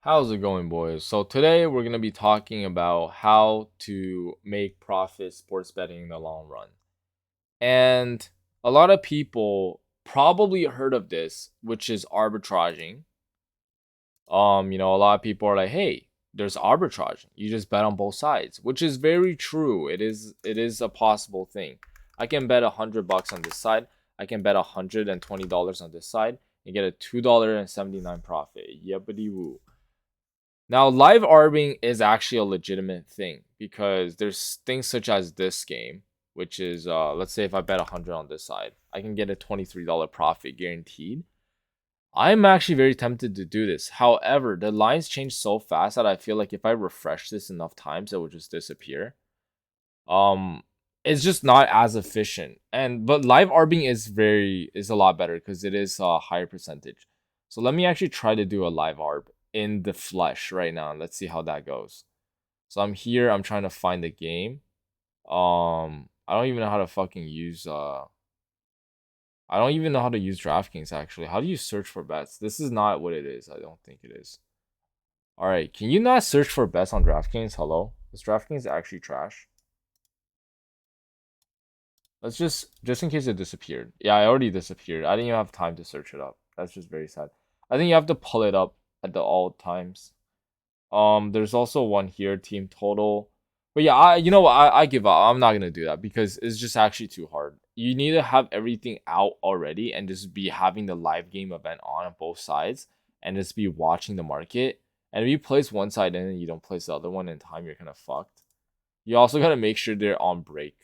How's it going, boys? So today we're gonna be talking about how to make profit sports betting in the long run. And a lot of people probably heard of this, which is arbitraging. A lot of people are like, "Hey, there's arbitrage. You just bet on both sides," which is very true. It is a possible thing. I can bet $100 on this side. I can bet $120 on this side and get a $2.79 profit. Yippity woo. Now, live arbing is actually a legitimate thing because there's things such as this game, which is let's say if I bet 100 on this side, I can get a $23 profit guaranteed. I'm actually very tempted to do this. However, the lines change so fast that I feel like if I refresh this enough times, it will just disappear. Um, it's just not as efficient. But live arbing is a lot better because it is a higher percentage. So let me actually try to do a live arb in the flesh right now. Let's see how that goes. So I'm here. I'm trying to find the game. I don't even know how to fucking use. I don't even know how to use DraftKings actually. How do you search for bets? This is not what it is. I don't think it is. All right, can you not search for bets on DraftKings? Hello, is DraftKings actually trash? Let's just in case it disappeared. Yeah, I already disappeared. I didn't even have time to search it up. That's just very sad. I think you have to pull it up at the all times. There's also one here, team total. But yeah, you know what? I give up. I'm not gonna do that because it's just actually too hard. You need to have everything out already and just be having the live game event on both sides and just be watching the market. And if you place one side in and you don't place the other one in time, you're kind of fucked. You also gotta make sure they're on break,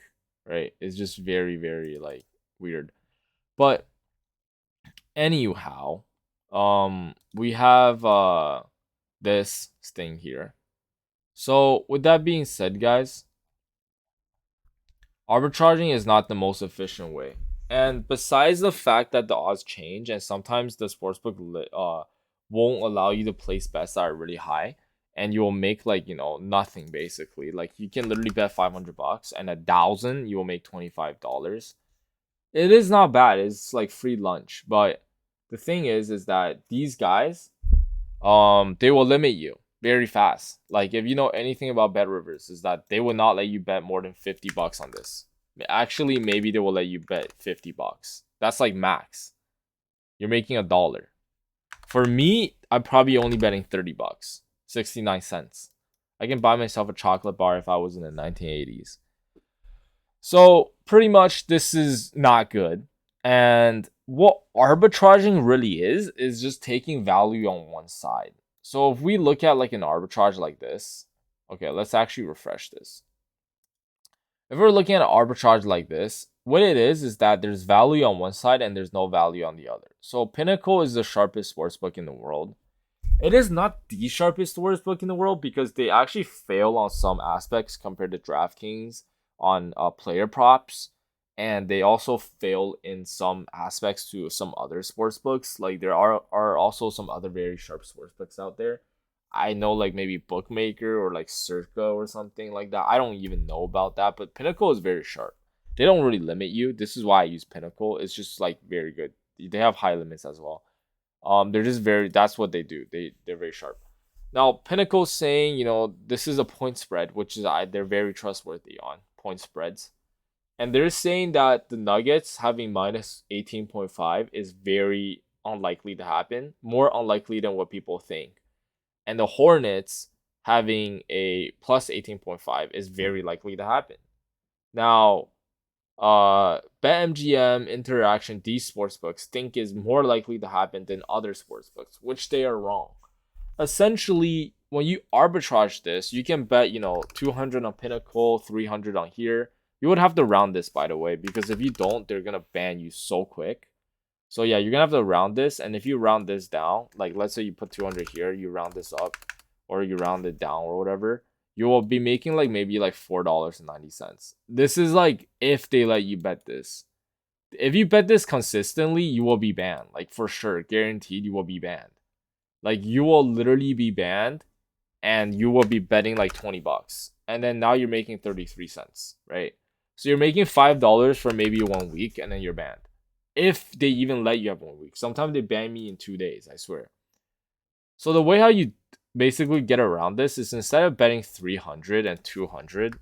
right? It's just very, very like weird. But anyhow, we have this thing here. So with that being said, guys, arbitraging is not the most efficient way. And besides the fact that the odds change and sometimes the sportsbook won't allow you to place bets that are really high and you will make like, nothing basically. Like you can literally bet $500 and 1,000 you will make $25. It is not bad. It's like free lunch, but the thing is that these guys they will limit you very fast. Like if you know anything about bet rivers, is that they will not let you bet more than $50 on this. Actually, maybe they will let you bet $50. That's like max. You're making $1. For me, I'm probably only betting $30, 69 cents. I can buy myself a chocolate bar if I was in the 1980s. So pretty much this is not good. And what arbitraging really is just taking value on one side. So if we look at like an arbitrage like this, okay, let's actually refresh this. If we're looking at an arbitrage like this, what it is that there's value on one side and there's no value on the other. So Pinnacle is the sharpest sportsbook in the world. It is not the sharpest sportsbook in the world because they actually fail on some aspects compared to DraftKings on player props, and they also fail in some aspects to some other sports books. Like there are also some other very sharp sports books out there. I know like maybe Bookmaker or like Circa or something like that. I don't even know about that, but Pinnacle is very sharp. They don't really limit you. This is why I use Pinnacle. It's just like very good. They have high limits as well. They're just very. That's what they do. They're very sharp. Now Pinnacle's saying, this is a point spread, which is they're very trustworthy on point spreads. And they're saying that the Nuggets having minus 18.5 is very unlikely to happen, more unlikely than what people think. And the Hornets having a plus 18.5 is very likely to happen. Now, BetMGM, Interaction, these sportsbooks think is more likely to happen than other sportsbooks, which they are wrong. Essentially, when you arbitrage this, you can bet, 200 on Pinnacle, 300 on here. You would have to round this, by the way, because if you don't, they're going to ban you so quick. So yeah, you're going to have to round this. And if you round this down, like let's say you put 200 here, you round this up or you round it down or whatever, you will be making like maybe like $4.90. This is like if they let you bet this. If you bet this consistently, you will be banned. Like for sure, guaranteed you will be banned. Like you will literally be banned and you will be betting like $20. And then now you're making 33 cents, right? So you're making $5 for maybe 1 week and then you're banned. If they even let you have 1 week. Sometimes they ban me in 2 days, I swear. So the way how you basically get around this is instead of betting 300 and 200,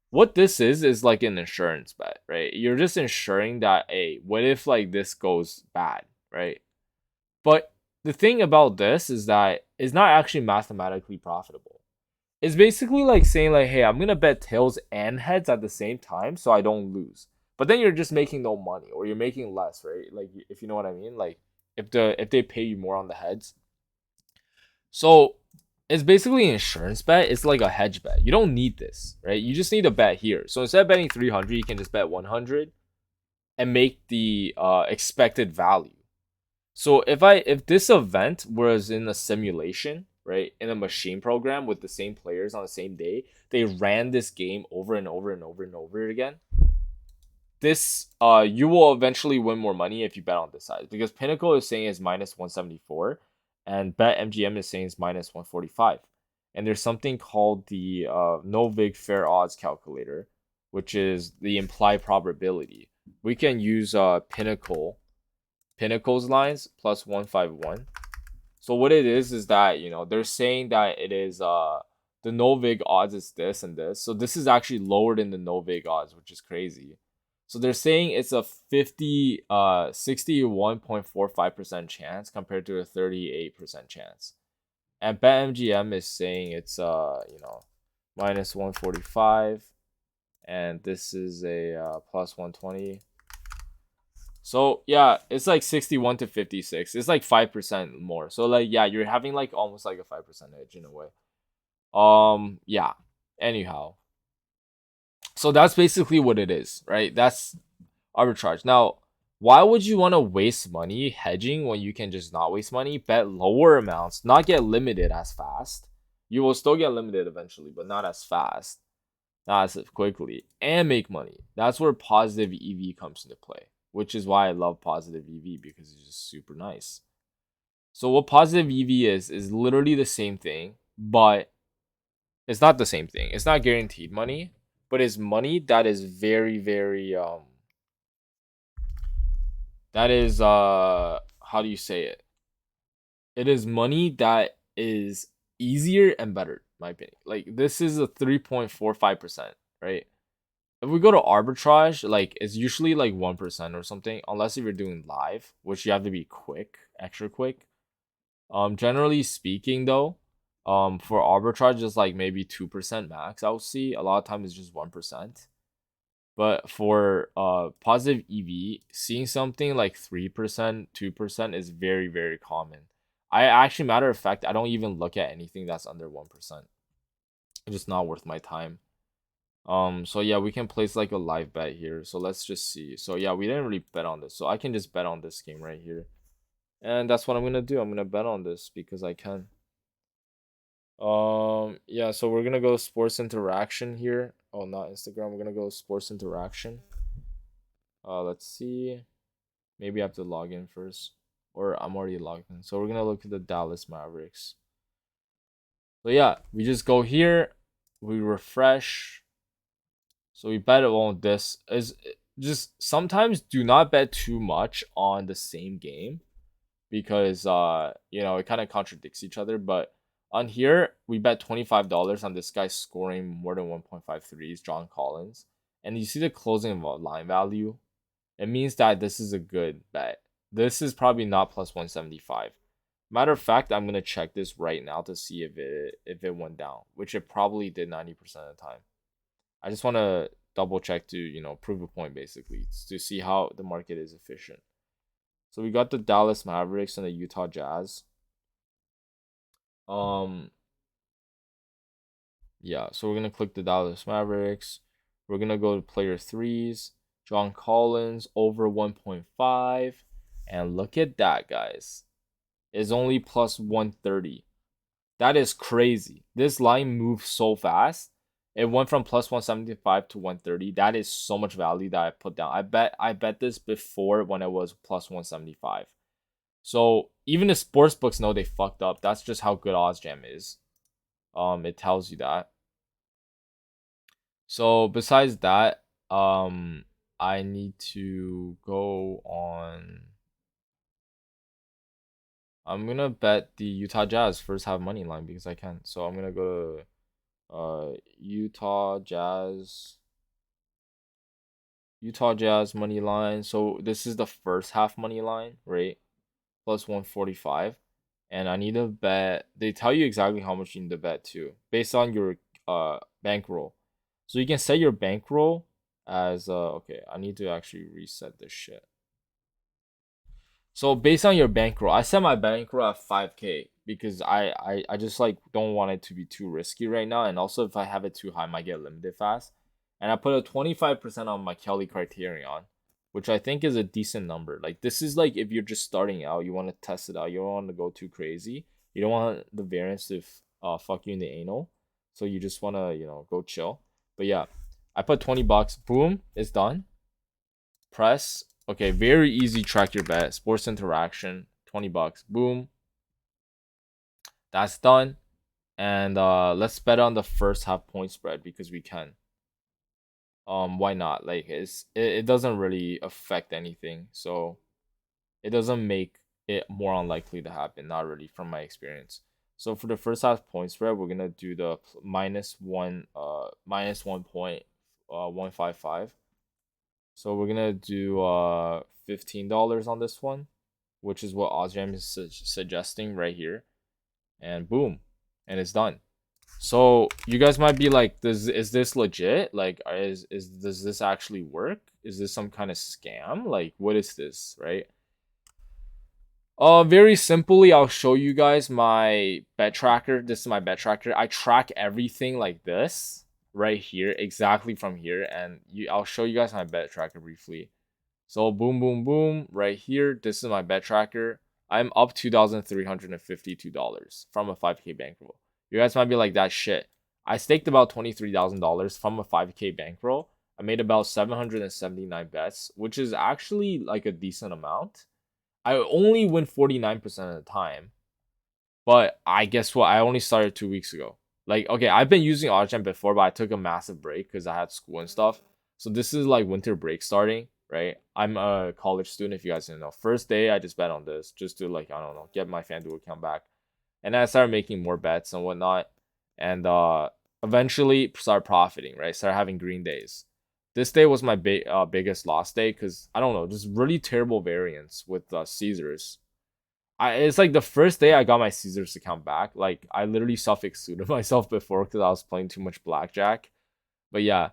what this is like an insurance bet, right? You're just ensuring that, hey, what if like this goes bad, right? But the thing about this is that it's not actually mathematically profitable. It's basically like saying like, hey, I'm gonna bet tails and heads at the same time so I don't lose. But then you're just making no money or you're making less, right? Like if you know what I mean. Like if they pay you more on the heads. So it's basically an insurance bet. It's like a hedge bet. You don't need this, right? You just need a bet here. So instead of betting 300, you can just bet 100 and make the expected value. So if this event was in a simulation, right, in a machine program with the same players on the same day, they ran this game over and over and over and over again. This you will eventually win more money if you bet on this side because Pinnacle is saying it's minus 174 and BetMGM is saying it's minus 145. And there's something called the Novig fair odds calculator, which is the implied probability. We can use Pinnacle's lines plus 151. So what it is that, they're saying that it is the Novig odds is this and this. So this is actually lower than the Novig odds, which is crazy. So they're saying it's a 61.45% chance compared to a 38% chance. And BetMGM is saying it's minus 145 and this is a plus 120. So yeah, it's like 61 to 56. It's like 5% more. So like yeah, you're having like almost like a 5% edge in a way. Yeah. Anyhow. So that's basically what it is, right? That's arbitrage. Now, why would you want to waste money hedging when you can just not waste money, bet lower amounts, not get limited as fast? You will still get limited eventually, but not as fast, not as quickly, and make money. That's where positive EV comes into play, which is why I love positive EV because it's just super nice. So what positive EV is literally the same thing, but it's not the same thing. It's not guaranteed money, but it's money that is very, very that is how do you say it? It is money that is easier and better, in my opinion. Like this is a 3.45%, right? If we go to arbitrage, like it's usually like 1% or something, unless if you're doing live, which you have to be quick, extra quick. Generally speaking though, for arbitrage is like maybe 2% max. I'll see. A lot of times it's just 1%. But for positive EV, seeing something like 3%, 2% is very, very common. I actually, matter of fact, I don't even look at anything that's under 1%. It's just not worth my time. So yeah, we can place like a live bet here. So let's just see. So yeah, we didn't really bet on this. So I can just bet on this game right here. And that's what I'm gonna do. I'm gonna bet on this because I can. Yeah, so we're gonna go sports interaction here. Oh, not Instagram. We're gonna go sports interaction. Let's see. Maybe I have to log in first. Or I'm already logged in. So we're gonna look at the Dallas Mavericks. So yeah, we just go here, we refresh. So we bet on this. Is just sometimes do not bet too much on the same game because it kind of contradicts each other. But on here, we bet $25 on this guy scoring more than 1.5 threes, John Collins. And you see the closing line value. It means that this is a good bet. This is probably not plus 175. Matter of fact, I'm gonna check this right now to see if it went down, which it probably did 90% of the time. I just want to double check to prove a point basically to see how the market is efficient. So we got the Dallas Mavericks and the Utah Jazz. Yeah, so we're gonna click the Dallas Mavericks. We're gonna go to player threes. John Collins over 1.5. And look at that, guys. It's only plus 130. That is crazy. This line moves so fast. It went from plus 175 to 130. That is so much value that I put down. I bet this before when it was plus 175. So even the sports books know they fucked up. That's just how good OddsJam is. It tells you that. So besides that, I need to go on. I'm gonna bet the Utah Jazz first half money line because I can. So I'm gonna go to Utah Jazz. Utah Jazz money line. So this is the first half money line, right? Plus 145. And I need to bet. They tell you exactly how much you need to bet too, based on your bankroll. So you can set your bankroll as okay, I need to actually reset this shit. So based on your bankroll, I set my bankroll at 5K because I just like don't want it to be too risky right now. And also if I have it too high, I might get limited fast. And I put a 25% on my Kelly Criterion, which I think is a decent number. Like this is like if you're just starting out, you want to test it out. You don't want to go too crazy. You don't want the variance to fuck you in the anal. So you just want to, go chill. But yeah, I put 20 bucks. Boom, it's done. Press. Okay, very easy. Track your bet. Sports interaction. 20 bucks. Boom. That's done. And let's bet on the first half point spread because we can. Why not? Like it doesn't really affect anything. So it doesn't make it more unlikely to happen. Not really from my experience. So for the first half point spread, we're gonna do the minus 1.155. So we're gonna do $15 on this one, which is what OzJam is suggesting right here, and boom, and it's done. So you guys might be like, is this legit? Like, does this actually work? Is this some kind of scam? Like, what is this, right? Very simply, I'll show you guys my bet tracker. This is my bet tracker. I track everything like this right here, exactly from here, and I'll show you guys my bet tracker briefly. So boom, boom, boom, right here. This is my bet tracker. I'm up $2,352 from a 5K bankroll. You guys might be like, that shit. I staked about $23,000 from a 5K bankroll. I made about 779 bets, which is actually like a decent amount. I only win 49% of the time. But I guess what? I only started 2 weeks ago. Like, okay, I've been using OddsJam before, but I took a massive break because I had school and stuff. So this is like winter break starting, right? I'm a college student, if you guys didn't know. First day, I just bet on this just to like, I don't know, get my FanDuel account back. And then I started making more bets and whatnot. And eventually start profiting, right? Start having green days. This day was my biggest loss day because I don't know, just really terrible variance with Caesars. It's like the first day I got my Caesars account back. Like I literally self-excluded myself before because I was playing too much blackjack. But yeah,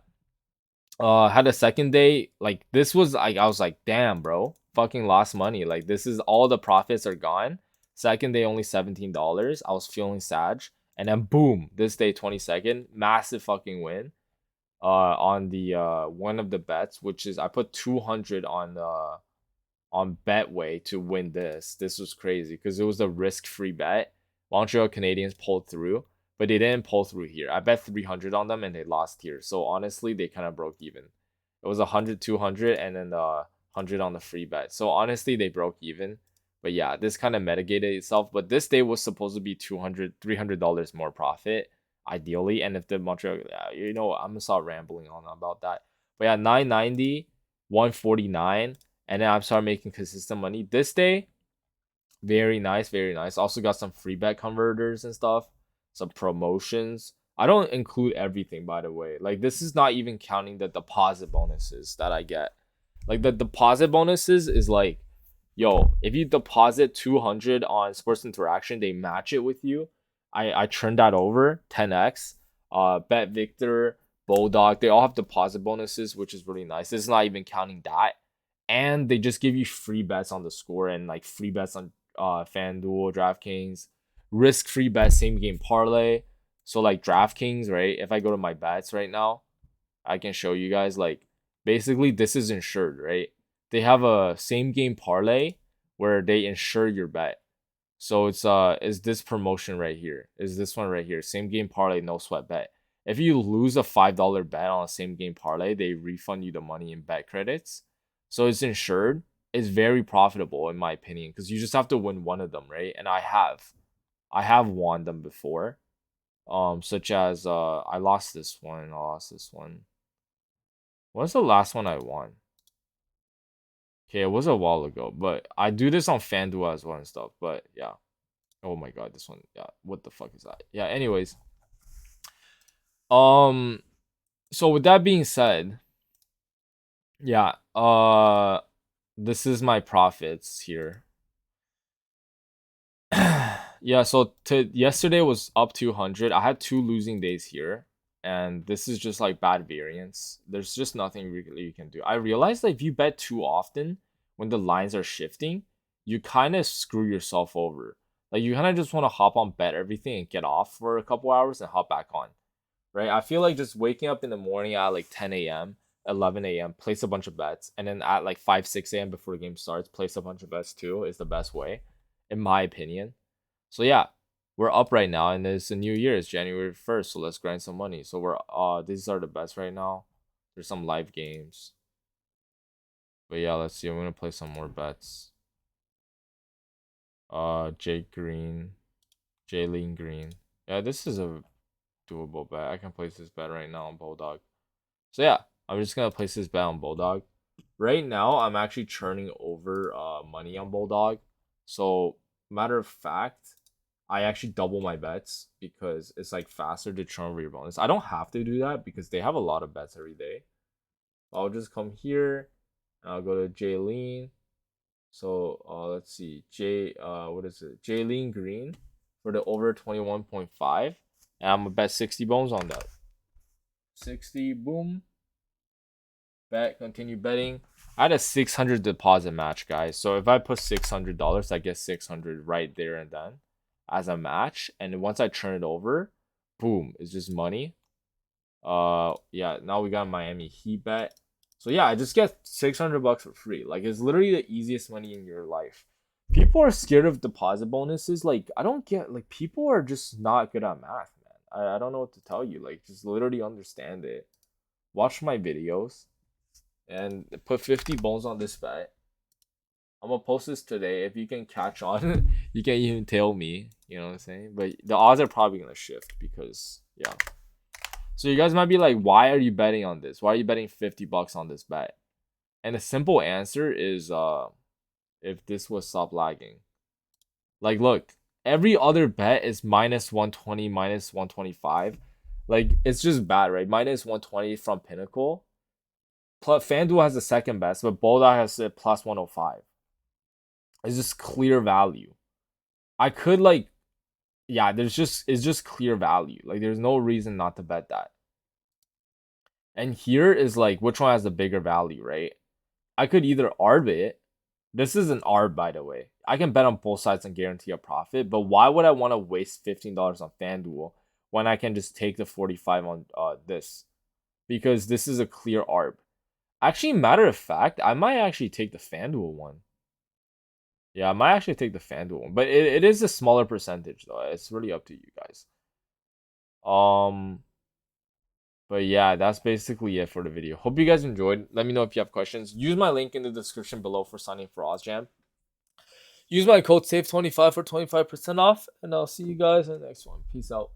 had a second day. Like this was like I was like, damn, bro, fucking lost money. Like this is all the profits are gone. Second day only $17. I was feeling sad, and then boom, this day 22nd, massive fucking win. On the one of the bets, which is I put 200 on Betway to win this. This was crazy because it was a risk-free bet. Montreal Canadiens pulled through, but they didn't pull through here. I bet 300 on them and they lost here. So honestly, they kind of broke even. It was 100, 200, and then 100 on the free bet. So honestly, they broke even. But yeah, this kind of mitigated itself. But this day was supposed to be $200, $300 more profit, ideally. And if the Montreal, I'm gonna start rambling on about that. But yeah, 990, 149, and then I started making consistent money. This day, very nice, very nice. Also got some free bet converters and stuff, some promotions. I don't include everything, by the way. Like this is not even counting the deposit bonuses that I get. Like the deposit bonuses is like, yo, if you deposit 200 on Sports Interaction, they match it with you. I turned that over 10x. Bet Victor, Bulldog, they all have deposit bonuses, which is really nice. This is not even counting that. And they just give you free bets on the score and like free bets on FanDuel, DraftKings, risk-free bet, same game parlay. So like DraftKings, right? If I go to my bets right now, I can show you guys like basically this is insured, right? They have a same game parlay where they insure your bet. So it's is this promotion right here? Is this one right here? Same game parlay, no sweat bet. If you lose a $5 bet on a same game parlay, they refund you the money in bet credits. So it's insured. It's very profitable in my opinion because you just have to win one of them, right? And I have won them before. Such as I lost this one. I lost this one. What's the last one I won? Okay, it was a while ago, but I do this on FanDuel as well and stuff. But yeah. Oh my god, this one. Yeah, what the fuck is that? Yeah, anyways. Um so with that being said, yeah, this is my profits here. Yeah, so to yesterday was up 200. I had two losing days here, and this is just like bad variance. There's just nothing really you can do. I realized that if you bet too often when the lines are shifting, you kind of screw yourself over. Like you kind of just want to hop on, bet everything, and get off for a couple hours and hop back on, right? I feel like just waking up in the morning at like 10 a.m., 11 a.m., place a bunch of bets, and then at like 5, 6 a.m. before the game starts, place a bunch of bets too is the best way, in my opinion. So yeah, we're up right now, and it's a new year. It's January 1st, so let's grind some money. So we're these are the best right now. There's some live games, but yeah, let's see. I'm gonna play some more bets. Jake Green, Jalen Green. Yeah, this is a doable bet. I can place this bet right now on Bulldog. So yeah, I'm just gonna place this bet on Bulldog. Right now, I'm actually churning over money on Bulldog. So matter of fact, I actually double my bets because it's like faster to churn over your bonus. I don't have to do that because they have a lot of bets every day. I'll just come here and I'll go to Jaylene. So let's see. What is it? Jaylene Green for the over 21.5. And I'm gonna bet 60 bones on that. 60 boom. Bet, continue betting. I had a 600 deposit match, guys. So if I put $600, I get 600 right there and then as a match. And once I turn it over, boom, it's just money. Yeah, now we got Miami Heat bet. So yeah, I just get 600 bucks for free. Like it's literally the easiest money in your life. People are scared of deposit bonuses. Like I don't get, like, people are just not good at math, man. I don't know what to tell you. Like just literally understand it. Watch my videos and put 50 bones on this bet. I'm gonna post this today. If you can catch on, you can even tell me. You know what I'm saying? But the odds are probably gonna shift because yeah. So you guys might be like, why are you betting on this? Why are you betting 50 bucks on this bet? And the simple answer is if this was stop lagging. Like look, every other bet is minus 120, minus 125. Like it's just bad, right? Minus 120 from Pinnacle. Plus, FanDuel has the second best, but Bulldog has a plus 105. It's just clear value. I could like, yeah, it's just clear value. Like there's no reason not to bet that. And here is like which one has the bigger value, right? I could either arb it. This is an arb, by the way. I can bet on both sides and guarantee a profit, but why would I want to waste $15 on FanDuel when I can just take the 45 on this? Because this is a clear arb. Actually, matter of fact, I might actually take the FanDuel one. Yeah, I might actually take the FanDuel one, but it is a smaller percentage though. It's really up to you guys. Um, but yeah, that's basically it for the video. Hope you guys enjoyed. Let me know if you have questions. Use my link in the description below for signing for OzJam. Use my code SAVE25 for 25% off, and I'll see you guys in the next one. Peace out.